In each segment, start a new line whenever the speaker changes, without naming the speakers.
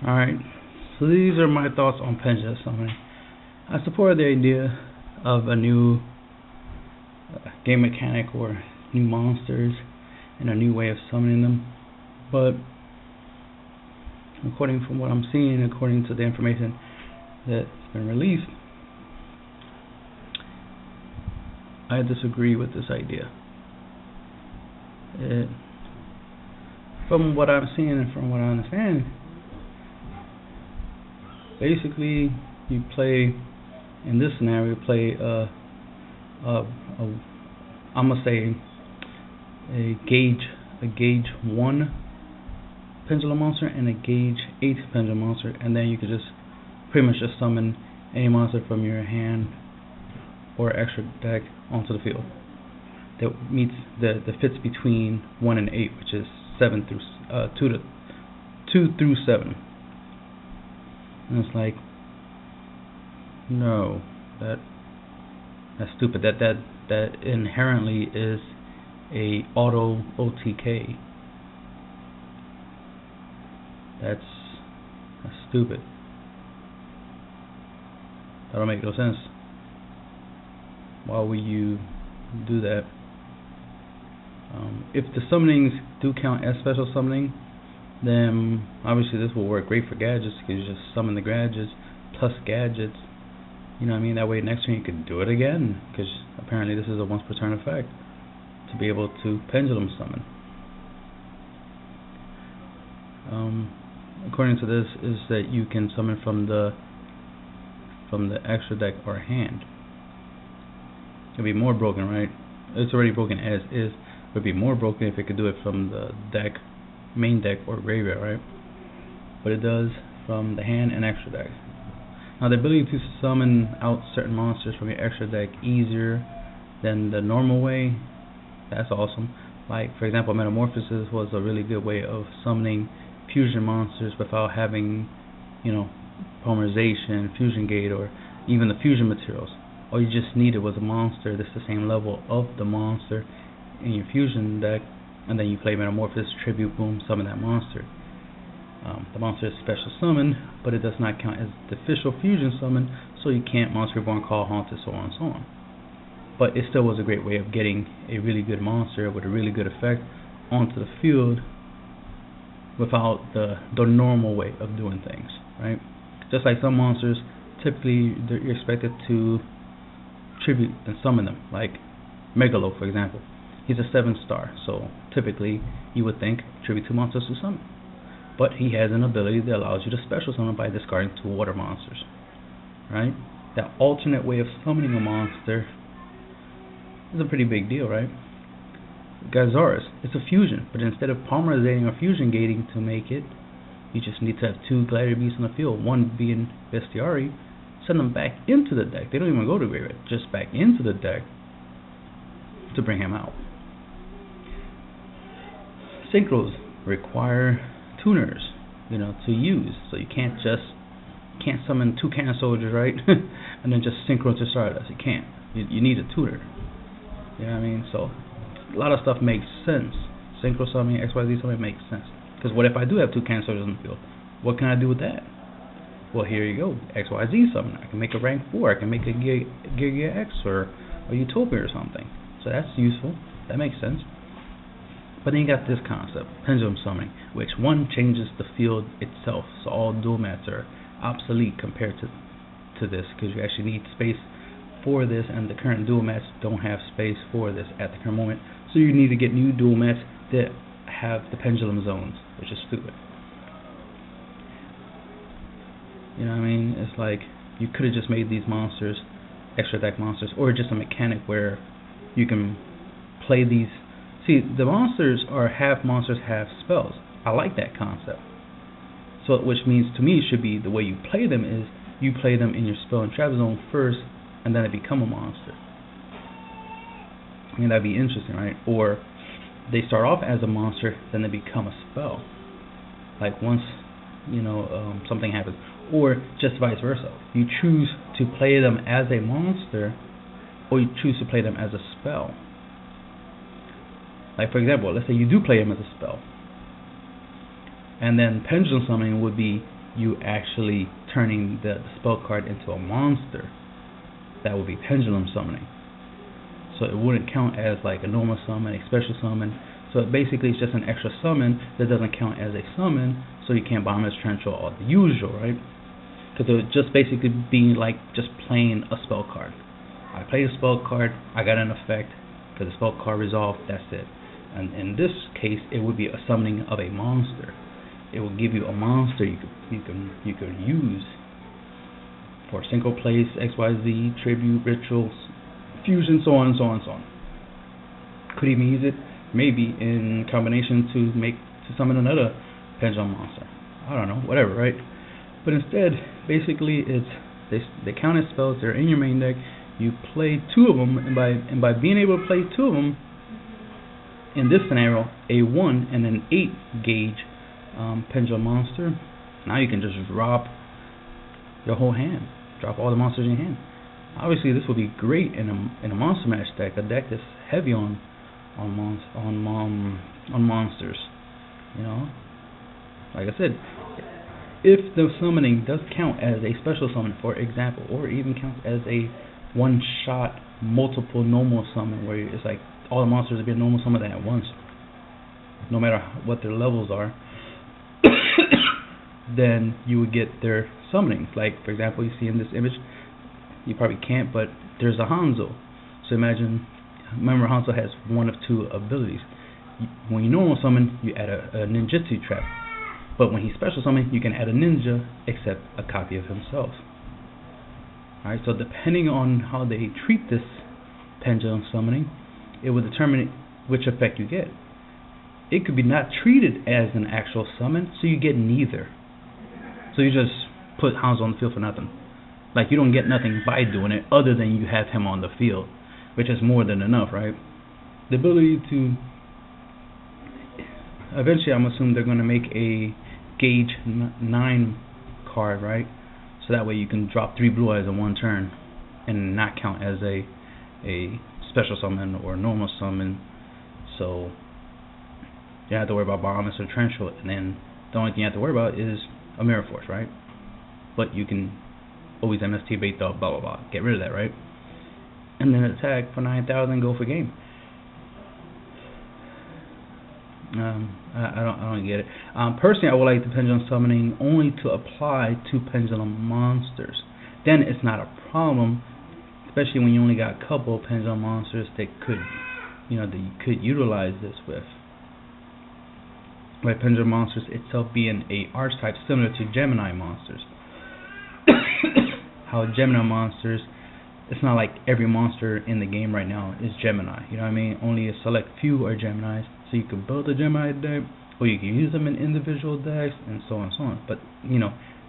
Alright, so these are my thoughts on Pendulum summoning. I support the idea of a new game mechanic or new monsters and a new way of summoning them, but according from what I'm seeing, according to the information that's been released, I disagree with this idea. From what I'm seeing and from what I understand, basically you play, in this scenario, I'm gonna say a gauge 1 Pendulum monster and a gauge 8 Pendulum monster, and then you could just pretty much just summon any monster from your hand or extra deck onto the field that fits between 1 and 8, which is 2 through 7. And it's like, no, that's stupid. That inherently is a auto OTK. That's stupid. That don't make no sense. Why would you do that? If the summonings do count as special summoning, then obviously this will work great for gadgets, because you just summon the gadgets plus gadgets. You know what I mean? That way next turn you could do it again, because apparently this is a once per turn effect to be able to pendulum summon. According to this, is that you can summon from the extra deck or hand. It'd be more broken, right? It's already broken as is. It would be more broken if it could do it from the deck, main deck, or graveyard, right? But it does from the hand and extra deck. Now, the ability to summon out certain monsters from your extra deck easier than the normal way, that's awesome. Like, for example, Metamorphosis was a really good way of summoning fusion monsters without having, polymerization, fusion gate, or even the fusion materials. All you just needed was a monster that's the same level of the monster in your fusion deck, and then you play Metamorphosis, Tribute, boom, summon that monster. The monster is special summon, but it does not count as the official fusion summon, so you can't Monster Reborn, Call Haunted, so on and so on. But it still was a great way of getting a really good monster with a really good effect onto the field without the normal way of doing things, right? Just like some monsters, typically you're expected to tribute and summon them, like Megalo, for example. He's a 7-star, so typically you would think tribute 2 monsters to summon. But he has an ability that allows you to special summon by discarding 2 water monsters, right? That alternate way of summoning a monster is a pretty big deal, right? Gazaris, it's a fusion, but instead of polymerizing or fusion gating to make it, you just need to have 2 Gladiator Beasts in the field, one being Bestiari, send them back into the deck. They don't even go to graveyard, just back into the deck to bring him out. Synchros require tuners, to use. So you can't summon 2 Cannon Soldiers, right? and then just synchro to Stardust. You can't. You need a tuner. You know what I mean? So a lot of stuff makes sense. Synchro summoning, XYZ summoning makes sense. Because what if I do have 2 Cannon Soldiers in the field? What can I do with that? Well, here you go. XYZ summon. I can make a rank 4. I can make a Giga X or a Utopia or something. So that's useful. That makes sense. But then you got this concept, pendulum summoning, which one changes the field itself. So all dual mats are obsolete compared to this, because you actually need space for this, and the current dual mats don't have space for this at the current moment. So you need to get new dual mats that have the pendulum zones, which is stupid. You know what I mean? It's like you could have just made these monsters extra deck monsters, or just a mechanic where you can play these. See, the monsters are half monsters, half spells. I like that concept. So, which means to me, it should be the way you play them is you play them in your spell and trap zone first, and then they become a monster. I mean, that'd be interesting, right? Or they start off as a monster, then they become a spell. Like once, something happens. Or just vice versa. You choose to play them as a monster, or you choose to play them as a spell. Like, for example, let's say you do play him as a spell, and then pendulum summoning would be you actually turning the spell card into a monster. That would be pendulum summoning. So it wouldn't count as like a normal summon, a special summon. So basically it's just an extra summon that doesn't count as a summon, so you can't bomb as torrential or the usual, right? Because it would just basically be like just playing a spell card. I played a spell card, I got an effect, because the spell card resolved, that's it. And in this case, it would be a summoning of a monster. It will give you a monster you could use for single place, XYZ, tribute, rituals, fusion, so on and so on and so on. Could even use it maybe in combination to summon another pendulum monster. I don't know, whatever, right? But instead, basically, they count as spells. They're in your main deck. You play 2 of them, and by being able to play 2 of them, in this scenario, a 1 and an 8 gauge pendulum monster, now you can just drop your whole hand, drop all the monsters in your hand. Obviously, this would be great in a monster match deck, a deck that's heavy on monsters. You know, like I said, if the summoning does count as a special summon, for example, or even counts as a one-shot multiple normal summon, where it's like all the monsters are being normal summoned at once, no matter what their levels are, then you would get their summonings. Like, for example, you see in this image, you probably can't, but there's a Hanzo. So remember Hanzo has 1 of 2 abilities. When you normal summon, you add a ninjutsu trap. But when he special summon, you can add a ninja, except a copy of himself. Alright, so depending on how they treat this pendulum summoning, it will determine which effect you get. It could be not treated as an actual summon, so you get neither. So you just put Hanzo on the field for nothing. Like, you don't get nothing by doing it, other than you have him on the field, which is more than enough, right? The ability to... Eventually, I'm assuming they're going to make a gauge 9 card, right? So that way you can drop 3 blue eyes in 1 turn and not count as a special summon or normal summon. So you don't have to worry about Bahamas or Torrential, and then the only thing you have to worry about is a Mirror Force, right? But you can always MST bait the blah blah blah. Get rid of that, right? And then attack for 9,000, go for game. I don't get it. Personally, I would like the pendulum summoning only to apply to pendulum monsters. Then it's not a problem, especially when you only got a couple of pendulum monsters that that you could utilize this with. By pendulum monsters itself being a archetype similar to Gemini monsters. How Gemini monsters, it's not like every monster in the game right now is Gemini. You know what I mean? Only a select few are Geminis. So you can build a Gemini deck, or you can use them in individual decks, and so on and so on. But,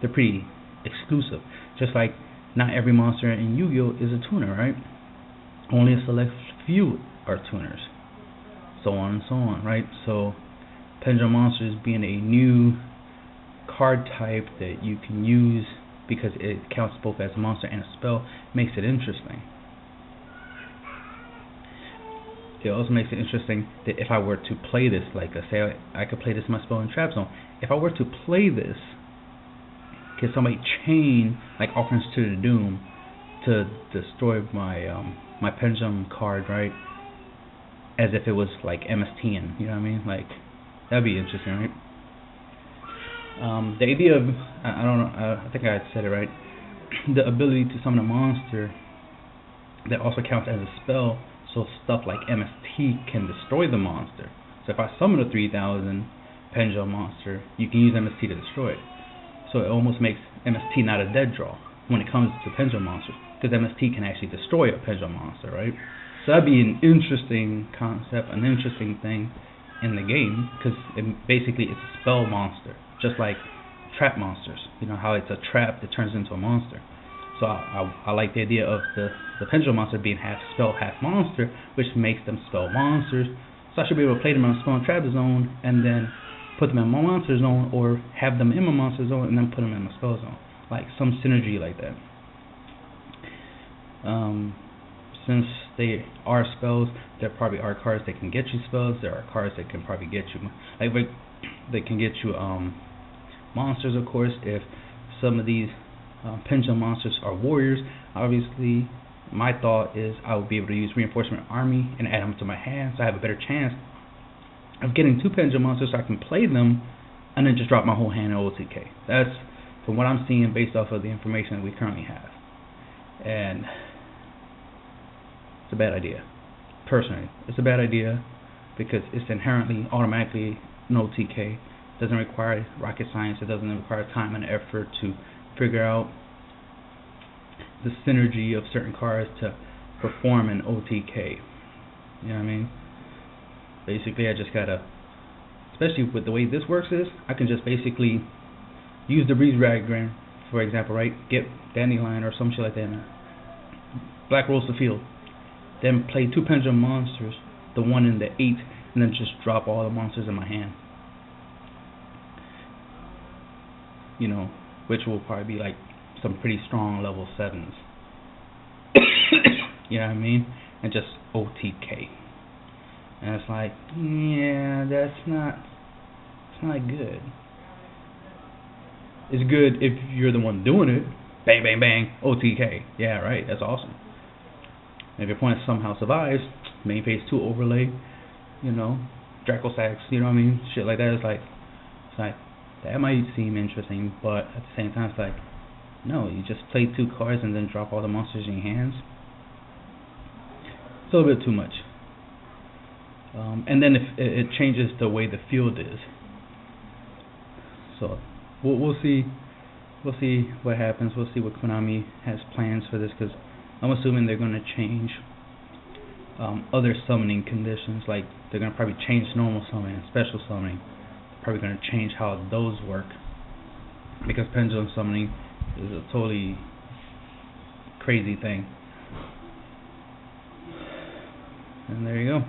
they're pretty exclusive. Just like not every monster in Yu-Gi-Oh! Is a tuner, right? Only a select few are tuners. So on and so on, right? So, Pendulum Monsters being a new card type that you can use because it counts both as a monster and a spell makes it interesting. It also makes it interesting that if I were to play this, like say I could play this in my spell and trap zone. If I were to play this, can somebody chain like Offerings to the Doom to destroy my pendulum card, right? As if it was like MSTing, you know what I mean? Like, that'd be interesting, right? The idea of, I don't know, I think I said it right. The ability to summon a monster that also counts as a spell. So stuff like MST can destroy the monster. So if I summon a 3,000 pendulum monster, you can use MST to destroy it. So it almost makes MST not a dead draw when it comes to pendulum monsters, because MST can actually destroy a pendulum monster, right? So that'd be an interesting concept, an interesting thing in the game, because basically it's a spell monster, just like trap monsters. You know how it's a trap that turns into a monster. So I like the idea of the pendulum monster being half spell, half monster, which makes them spell monsters. So I should be able to play them in my spell and trap zone, and then put them in my monster zone, or have them in my monster zone, and then put them in my spell zone. Like some synergy like that. Since they are spells, there probably are cards that can get you spells. There are cards that can probably get you, like they can get you monsters, of course. If some of these Pendulum monsters are warriors, obviously my thought is I would be able to use Reinforcement Army and add them to my hand, so I have a better chance of getting 2 Pendulum monsters so I can play them and then just drop my whole hand in OTK. That's from what I'm seeing based off of the information that we currently have. And it's a bad idea. Personally, it's a bad idea because it's inherently automatically an OTK. It doesn't require rocket science. It doesn't require time and effort to figure out the synergy of certain cards to perform an OTK. You know what I mean? Basically, I just gotta, especially with the way this works is, I can just basically use the Breeze Diagram, for example, right? Get Dandelion or some shit like that, and Black Rose the field. Then play 2 Pendulum monsters, the 1 and the 8, and then just drop all the monsters in my hand. You know, which will probably be like some pretty strong level 7s. You know what I mean? And just OTK. And it's like, yeah, it's not good. It's good if you're the one doing it. Bang, bang, bang, OTK. Yeah, right, that's awesome. And if your opponent somehow survives, main phase 2 overlay, you know, Draco Sacks, you know what I mean? Shit like that. It's like that might seem interesting, but at the same time, it's like, no, you just play 2 cards and then drop all the monsters in your hands. It's a little bit too much. And then if it changes the way the field is. So we'll see. We'll see what happens. We'll see what Konami has plans for this, because I'm assuming they're going to change other summoning conditions. Like they're going to probably change normal summoning and special summoning. They're probably going to change how those work, because Pendulum summoning is a totally crazy thing. And there you go.